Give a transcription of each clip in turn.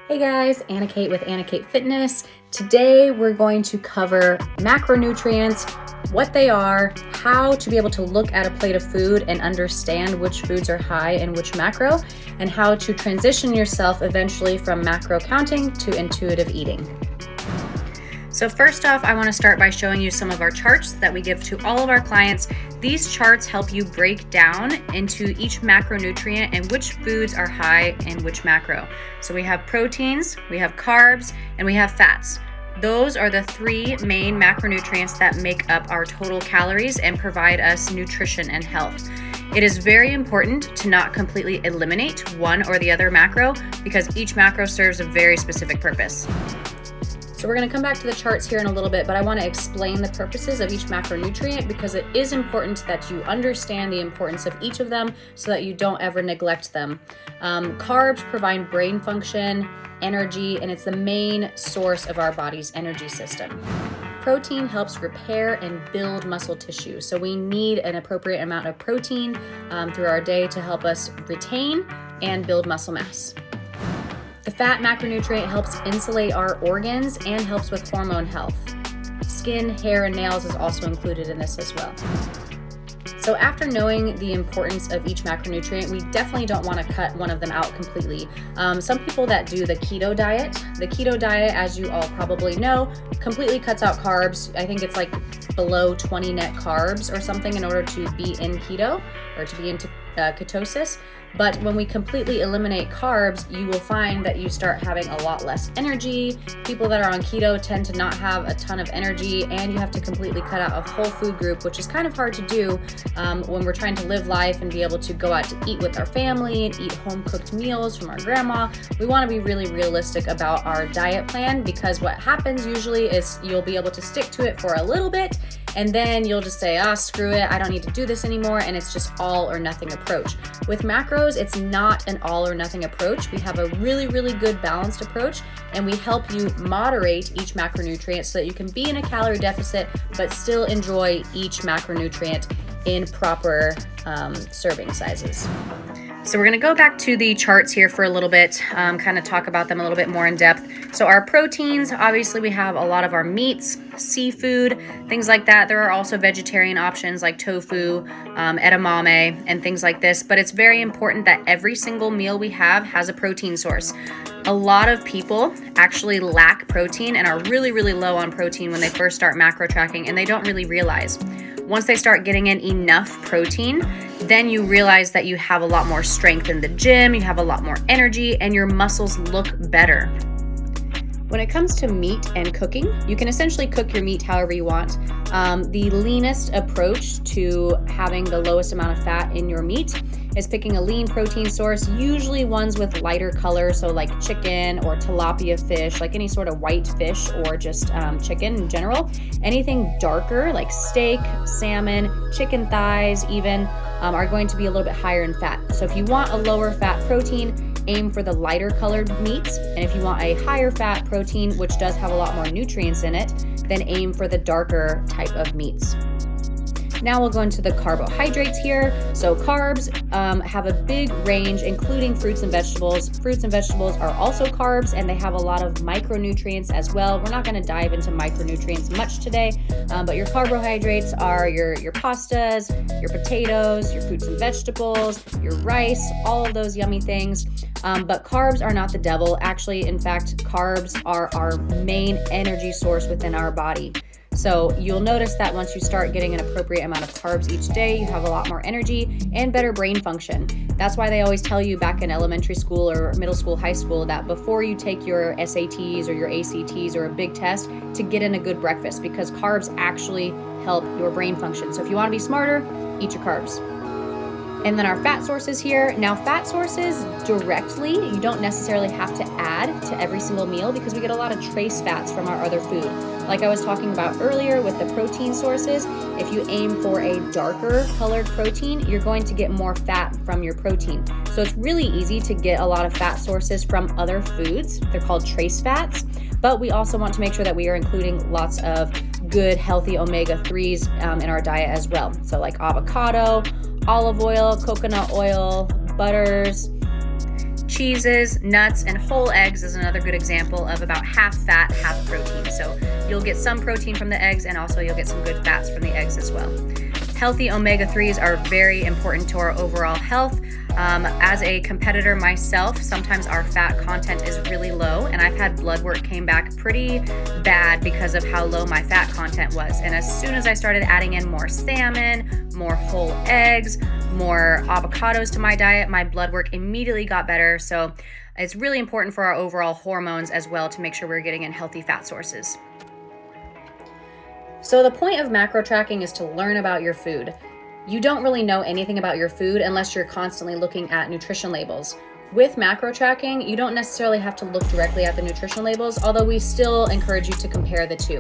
Hey guys, Anna Kate with Anna Kate Fitness. Today we're going to cover macronutrients, what they are, how to be able to look at a plate of food and understand which foods are high and which macro, and how to transition yourself eventually from macro counting to intuitive eating. So first off, I want to start by showing you some of our charts that we give to all of our clients. These charts help you break down into each macronutrient and which foods are high in which macro. So we have proteins, we have carbs, and we have fats. Those are the three main macronutrients that make up our total calories and provide us nutrition and health. It is very important to not completely eliminate one or the other macro because each macro serves a very specific purpose. So we're going to come back to the charts here in a little bit, but I want to explain the purposes of each macronutrient because it is important that you understand the importance of each of them so that you don't ever neglect them. Carbs provide brain function, energy, and it's the main source of our body's energy system. Protein helps repair and build muscle tissue, so we need an appropriate amount of protein through our day to help us retain and build muscle mass. The fat macronutrient helps insulate our organs and helps with hormone health. Skin, hair, and nails is also included in this as well. So after knowing the importance of each macronutrient, we definitely don't want to cut one of them out completely. Some people that do the keto diet, as you all probably know, completely cuts out carbs. I think it's like below 20 net carbs or something in order to be in keto or to be into ketosis. But when we completely eliminate carbs, you will find that you start having a lot less energy. People that are on keto tend to not have a ton of energy, and you have to completely cut out a whole food group, which is kind of hard to do when we're trying to live life and be able to go out to eat with our family and eat home cooked meals from our grandma. We want to be really realistic about our diet plan because what happens usually is you'll be able to stick to it for a little bit and then you'll just say, screw it, I don't need to do this anymore, and it's just all or nothing approach. With macros, it's not an all or nothing approach. We have a really, really good balanced approach, and we help you moderate each macronutrient so that you can be in a calorie deficit, but still enjoy each macronutrient in proper serving sizes. So we're going to go back to the charts here for a little bit, kind of talk about them a little bit more in depth. So our proteins, obviously we have a lot of our meats, seafood, things like that. There are also vegetarian options like tofu, edamame, and things like this. But it's very important that every single meal we have has a protein source. A lot of people actually lack protein and are really, really low on protein when they first start macro tracking, and they don't really realize. Once they start getting in enough protein, then you realize that you have a lot more strength in the gym, you have a lot more energy, and your muscles look better. When it comes to meat and cooking, you can essentially cook your meat however you want. The leanest approach to having the lowest amount of fat in your meat is picking a lean protein source, usually ones with lighter color, so like chicken or tilapia fish, like any sort of white fish or just chicken in general. Anything darker like steak, salmon, chicken thighs even are going to be a little bit higher in fat. So if you want a lower fat protein, aim for the lighter colored meats. And if you want a higher fat protein, which does have a lot more nutrients in it, then aim for the darker type of meats. Now we'll go into the carbohydrates here. So carbs have a big range, including fruits and vegetables. Fruits and vegetables are also carbs, and they have a lot of micronutrients as well. We're not going to dive into micronutrients much today, but your carbohydrates are your pastas, your potatoes, your fruits and vegetables, your rice, all of those yummy things. But carbs are not the devil. Actually, in fact, carbs are our main energy source within our body. So you'll notice that once you start getting an appropriate amount of carbs each day, you have a lot more energy and better brain function. That's why they always tell you back in elementary school or middle school, high school, that before you take your SATs or your ACTs or a big test, to get in a good breakfast, because carbs actually help your brain function. So if you want to be smarter, eat your carbs. And then our fat sources here. Now, fat sources directly, you don't necessarily have to add to every single meal because we get a lot of trace fats from our other food. Like I was talking about earlier with the protein sources, if you aim for a darker colored protein, you're going to get more fat from your protein. So it's really easy to get a lot of fat sources from other foods. They're called trace fats. But we also want to make sure that we are including lots of good, healthy omega-3s in our diet as well. So like avocado, olive oil, coconut oil, butters. Cheeses, nuts, and whole eggs is another good example of about half fat, half protein. So you'll get some protein from the eggs, and also you'll get some good fats from the eggs as well. Healthy omega-3s are very important to our overall health. As a competitor myself, sometimes our fat content is really low, and I've had blood work came back pretty bad because of how low my fat content was. And as soon as I started adding in more salmon, more whole eggs, more avocados to my diet, my blood work immediately got better. So it's really important for our overall hormones as well to make sure we're getting in healthy fat sources. So the point of macro tracking is to learn about your food. You don't really know anything about your food unless you're constantly looking at nutrition labels. With macro tracking, you don't necessarily have to look directly at the nutrition labels, although we still encourage you to compare the two.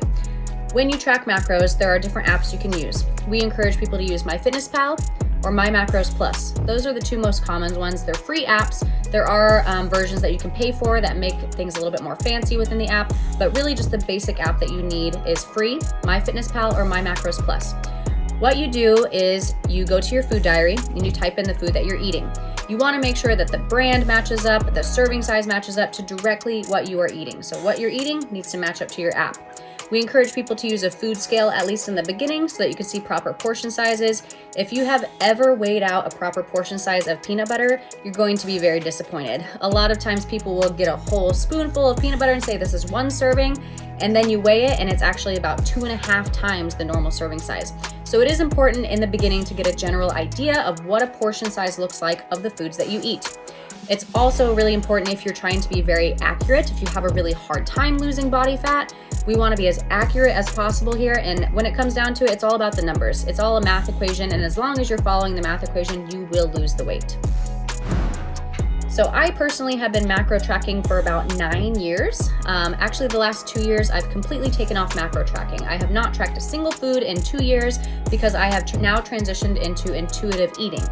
When you track macros, there are different apps you can use. We encourage people to use MyFitnessPal or MyMacros Plus. Those are the two most common ones. They're free apps. There are versions that you can pay for that make things a little bit more fancy within the app, but really just the basic app that you need is free, MyFitnessPal or MyMacros Plus. What you do is you go to your food diary and you type in the food that you're eating. You want to make sure that the brand matches up, the serving size matches up to directly what you are eating. So what you're eating needs to match up to your app. We encourage people to use a food scale, at least in the beginning, so that you can see proper portion sizes. If you have ever weighed out a proper portion size of peanut butter, you're going to be very disappointed. A lot of times people will get a whole spoonful of peanut butter and say this is one serving, and then you weigh it and it's actually about 2.5 times the normal serving size. So it is important in the beginning to get a general idea of what a portion size looks like of the foods that you eat. It's also really important if you're trying to be very accurate, if you have a really hard time losing body fat. We want to be as accurate as possible here, and when it comes down to it, it's all about the numbers. It's all a math equation, and as long as you're following the math equation, you will lose the weight. So I personally have been macro tracking for about 9 years. Actually, the last 2 years, I've completely taken off macro tracking. I have not tracked a single food in 2 years because I have now transitioned into intuitive eating.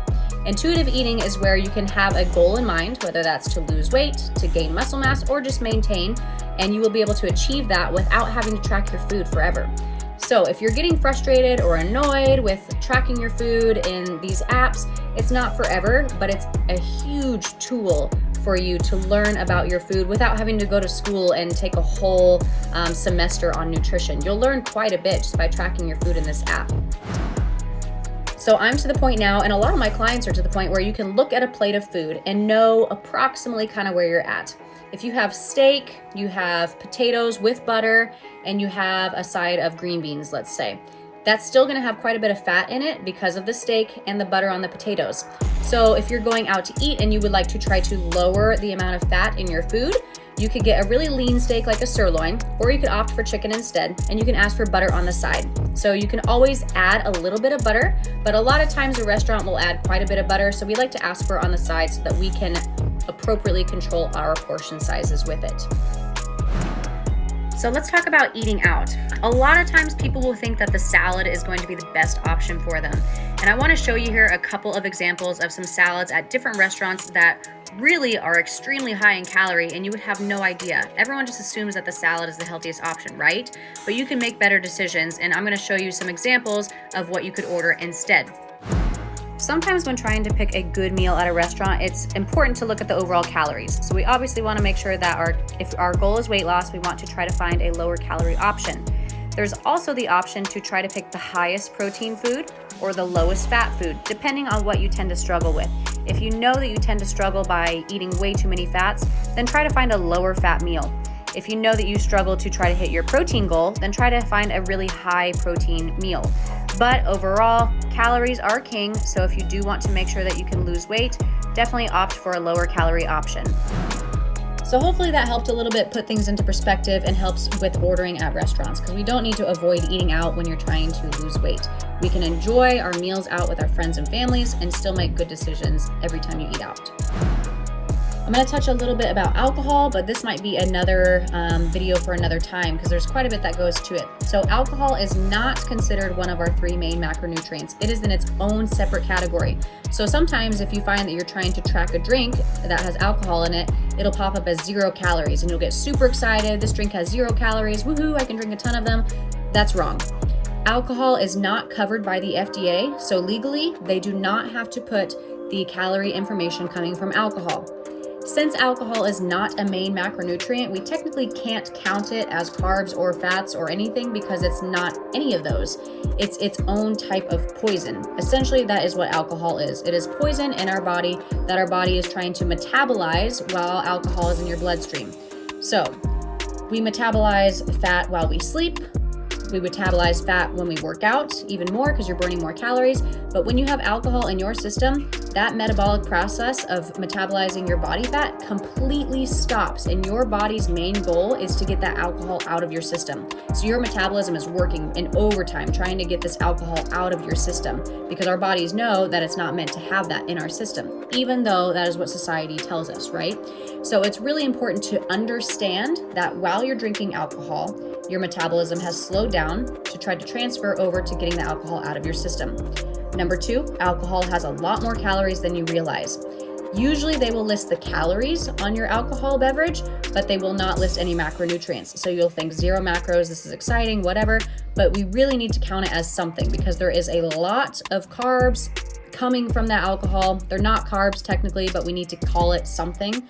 Intuitive eating is where you can have a goal in mind, whether that's to lose weight, to gain muscle mass, or just maintain, and you will be able to achieve that without having to track your food forever. So if you're getting frustrated or annoyed with tracking your food in these apps, it's not forever, but it's a huge tool for you to learn about your food without having to go to school and take a whole semester on nutrition. You'll learn quite a bit just by tracking your food in this app. So I'm to the point now, and a lot of my clients are to the point where you can look at a plate of food and know approximately kind of where you're at. If you have steak, you have potatoes with butter, and you have a side of green beans, let's say, that's still going to have quite a bit of fat in it because of the steak and the butter on the potatoes. So if you're going out to eat and you would like to try to lower the amount of fat in your food, you could get a really lean steak like a sirloin, or you could opt for chicken instead, and you can ask for butter on the side. So you can always add a little bit of butter, but a lot of times a restaurant will add quite a bit of butter, so we like to ask for it on the side so that we can appropriately control our portion sizes with it. So let's talk about eating out. A lot of times people will think that the salad is going to be the best option for them. And I want to show you here a couple of examples of some salads at different restaurants that really are extremely high in calorie and you would have no idea. Everyone just assumes that the salad is the healthiest option, right? But you can make better decisions, and I'm going to show you some examples of what you could order instead. Sometimes when trying to pick a good meal at a restaurant, it's important to look at the overall calories. So we obviously want to make sure that if our goal is weight loss, we want to try to find a lower calorie option. There's also the option to try to pick the highest protein food or the lowest fat food, depending on what you tend to struggle with. If you know that you tend to struggle by eating way too many fats, then try to find a lower fat meal. If you know that you struggle to try to hit your protein goal, then try to find a really high protein meal. But overall, calories are king, so if you do want to make sure that you can lose weight, definitely opt for a lower calorie option. So hopefully that helped a little bit put things into perspective and helps with ordering at restaurants, because we don't need to avoid eating out when you're trying to lose weight. We can enjoy our meals out with our friends and families and still make good decisions every time you eat out. I'm going to touch a little bit about alcohol, but this might be another video for another time because there's quite a bit that goes to it. So alcohol is not considered one of our 3 main macronutrients. It is in its own separate category. So sometimes if you find that you're trying to track a drink that has alcohol in it, it'll pop up as 0 calories and you'll get super excited. This drink has 0 calories. Woohoo, I can drink a ton of them. That's wrong. Alcohol is not covered by the FDA, so legally they do not have to put the calorie information coming from alcohol. Since alcohol is not a main macronutrient, we technically can't count it as carbs or fats or anything because it's not any of those. It's its own type of poison. Essentially, that is what alcohol is. It is poison in our body that our body is trying to metabolize while alcohol is in your bloodstream. So, we metabolize fat while we sleep. We metabolize fat when we work out, even more because you're burning more calories. But when you have alcohol in your system, that metabolic process of metabolizing your body fat completely stops. And your body's main goal is to get that alcohol out of your system. So your metabolism is working in overtime, trying to get this alcohol out of your system because our bodies know that it's not meant to have that in our system, even though that is what society tells us, right? So it's really important to understand that while you're drinking alcohol, your metabolism has slowed down to try to transfer over to getting the alcohol out of your system. Number 2, alcohol has a lot more calories than you realize. Usually they will list the calories on your alcohol beverage, but they will not list any macronutrients. So you'll think 0 macros, this is exciting, whatever, but we really need to count it as something because there is a lot of carbs coming from that alcohol. They're not carbs technically, but we need to call it something.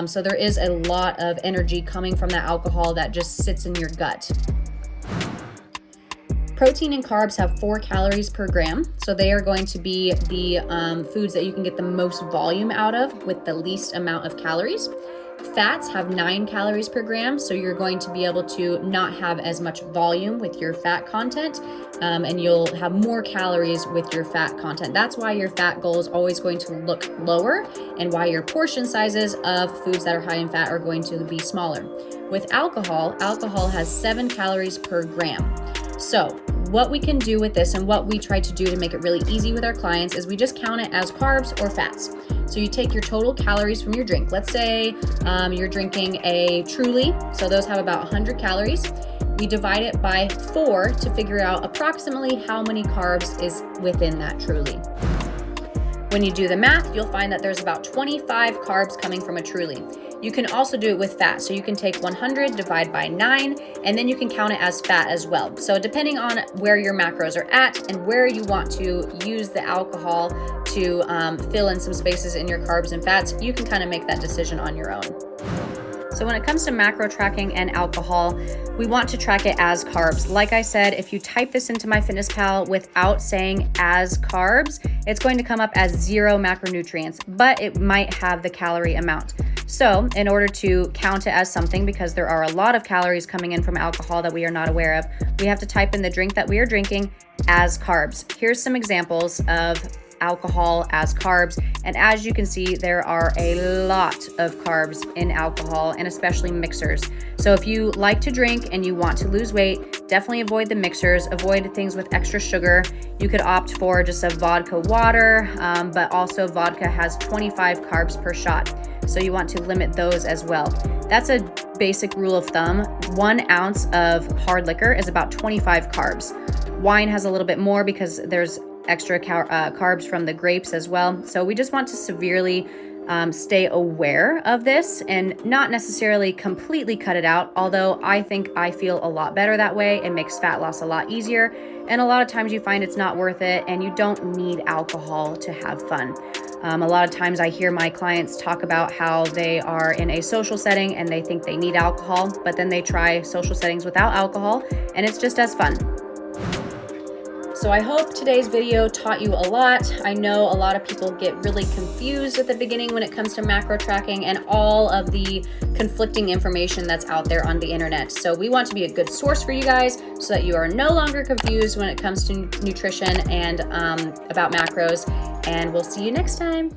So there is a lot of energy coming from that alcohol that just sits in your gut. Protein and carbs have 4 calories per gram, so they are going to be the foods that you can get the most volume out of with the least amount of calories. Fats have 9 calories per gram, so you're going to be able to not have as much volume with your fat content, and you'll have more calories with your fat content. That's why your fat goal is always going to look lower, and why your portion sizes of foods that are high in fat are going to be smaller. With alcohol, alcohol has 7 calories per gram. So what we can do with this and what we try to do to make it really easy with our clients is we just count it as carbs or fats. So you take your total calories from your drink. Let's say you're drinking a Truly, so those have about 100 calories. We divide it by 4 to figure out approximately how many carbs is within that Truly. When you do the math, you'll find that there's about 25 carbs coming from a Truly. You can also do it with fat. So you can take 100, divide by 9, and then you can count it as fat as well. So depending on where your macros are at and where you want to use the alcohol to fill in some spaces in your carbs and fats, you can kind of make that decision on your own. So when it comes to macro tracking and alcohol, we want to track it as carbs. Like I said, if you type this into MyFitnessPal without saying as carbs, it's going to come up as 0 macronutrients, but it might have the calorie amount. So in order to count it as something, because there are a lot of calories coming in from alcohol that we are not aware of, we have to type in the drink that we are drinking as carbs. Here's some examples of alcohol as carbs. And as you can see, there are a lot of carbs in alcohol and especially mixers. So if you like to drink and you want to lose weight, definitely avoid the mixers, avoid things with extra sugar. You could opt for just a vodka water, but also vodka has 25 carbs per shot. So you want to limit those as well. That's a basic rule of thumb. 1 ounce of hard liquor is about 25 carbs. Wine has a little bit more because there's extra carbs from the grapes as well. So we just want to severely stay aware of this and not necessarily completely cut it out, although I think I feel a lot better that way. It makes fat loss a lot easier. And a lot of times you find it's not worth it and you don't need alcohol to have fun. A lot of times I hear my clients talk about how they are in a social setting and they think they need alcohol, but then they try social settings without alcohol and it's just as fun. So I hope today's video taught you a lot. I know a lot of people get really confused at the beginning when it comes to macro tracking and all of the conflicting information that's out there on the internet. So we want to be a good source for you guys so that you are no longer confused when it comes to nutrition and about macros. And we'll see you next time.